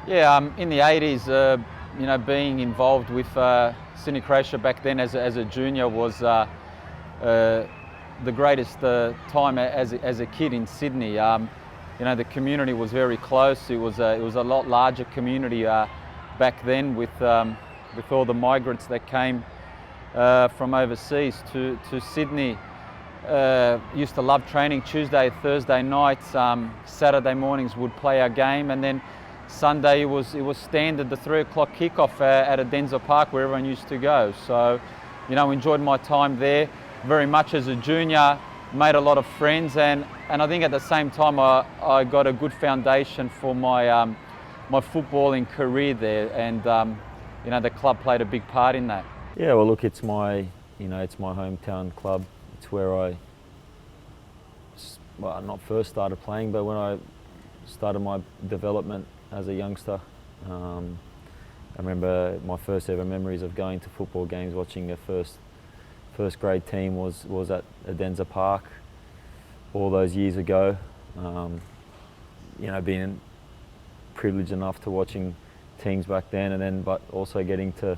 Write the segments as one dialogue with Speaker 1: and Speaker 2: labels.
Speaker 1: Yeah, in the 80s, being involved with Sydney Croatia back then as a junior was the greatest time as a kid in Sydney. The community was very close. It was a lot larger community back then with all the migrants that came from overseas to Sydney. Used to love training. Tuesday, Thursday nights, Saturday mornings would play our game, and then Sunday it was standard, the 3 o'clock kickoff at Adenza Park where everyone used to go. So, enjoyed my time there very much as a junior, made a lot of friends, and I think at the same time I got a good foundation for my my footballing career there, and the club played a big part in that.
Speaker 2: Yeah, well, look, it's my hometown club. It's where I not first started playing, but when I started my development as a youngster. I remember my first ever memories of going to football games, watching a first grade team was at Adenza Park all those years ago. Being privileged enough to watching teams back then, but also getting to,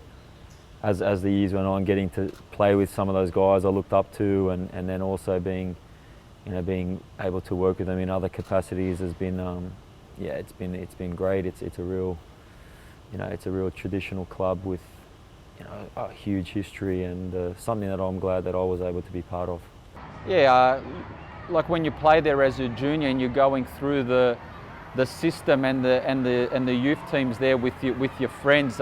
Speaker 2: as the years went on, getting to play with some of those guys I looked up to, and then also being able to work with them in other capacities has been it's been great. It's a real traditional club with a huge history, and something that I'm glad that I was able to be part of.
Speaker 1: Yeah, like when you play there as a junior and you're going through the system and the youth teams there with your friends,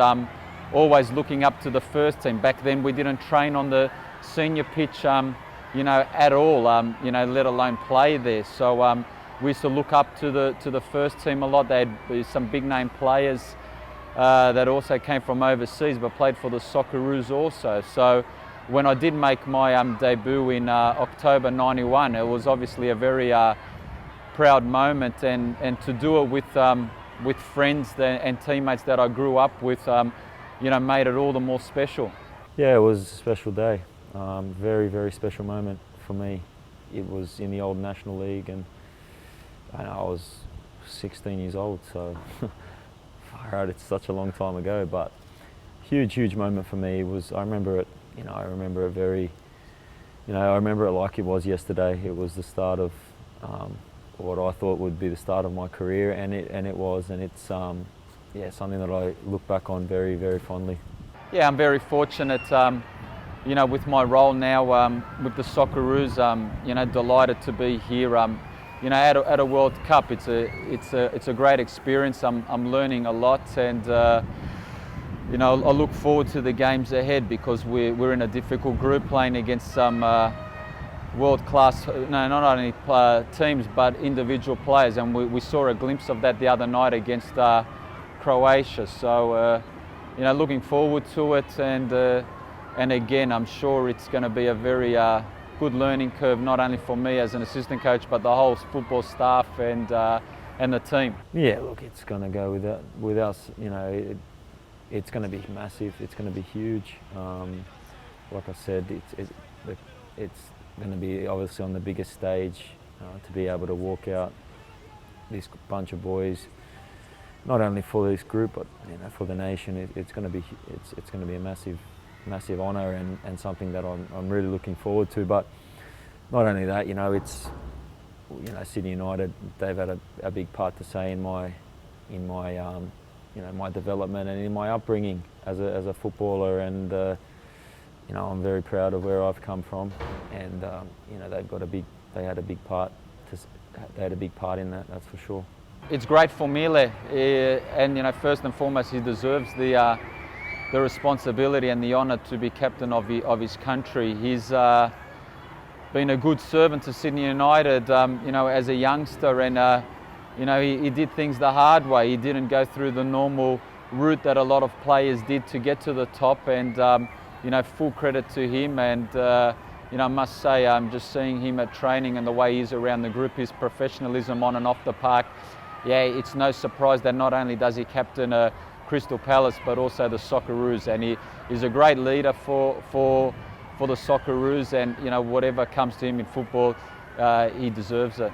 Speaker 1: always looking up to the first team. Back then we didn't train on the senior pitch at all, let alone play there. So we used to look up to the first team a lot. They had some big name players that also came from overseas but played for the Socceroos also. So when I did make my debut in October '91, it was obviously a very proud moment, and to do it with friends and teammates that I grew up with, made it all the more special.
Speaker 2: Yeah, it was a special day. Very, very special moment for me. It was in the old National League, and I was 16 years old, so far out, it's such a long time ago, but huge moment for me. I remember it like it was yesterday. It was the start of what I thought would be the start of my career, and it was, and it's something that I look back on very, very fondly.
Speaker 1: Yeah, I'm very fortunate, with my role now with the Socceroos. Delighted to be here. At a World Cup, it's a great experience. I'm learning a lot, and I look forward to the games ahead, because we're in a difficult group, playing against some world-class, not only teams but individual players, and we saw a glimpse of that the other night against Croatia. So looking forward to it, and again, I'm sure it's going to be a very good learning curve, not only for me as an assistant coach, but the whole football staff and the team. Yeah, look, it's going to go with us. It's going to be massive. It's going to be huge. Like I said, it's going to be obviously on the biggest stage, to be able to walk out this bunch of boys, not only for this group but for the nation. It's going to be a massive honour, and something that I'm really looking forward to. But not only that, it's Sydney United. They've had a big part to say in my my development and in my upbringing as a footballer, and I'm very proud of where I've come from, and they had a big part in that. That's for sure. It's great for Mile, and first and foremost, he deserves the responsibility and the honour to be captain of his country. He's been a good servant to Sydney United, as a youngster, and he did things the hard way. He didn't go through the normal route that a lot of players did to get to the top, and full credit to him. And I must say, just seeing him at training and the way he's around the group, his professionalism on and off the park, it's no surprise that not only does he captain Crystal Palace but also the Socceroos, and he's a great leader for the Socceroos, and whatever comes to him in football, he deserves it.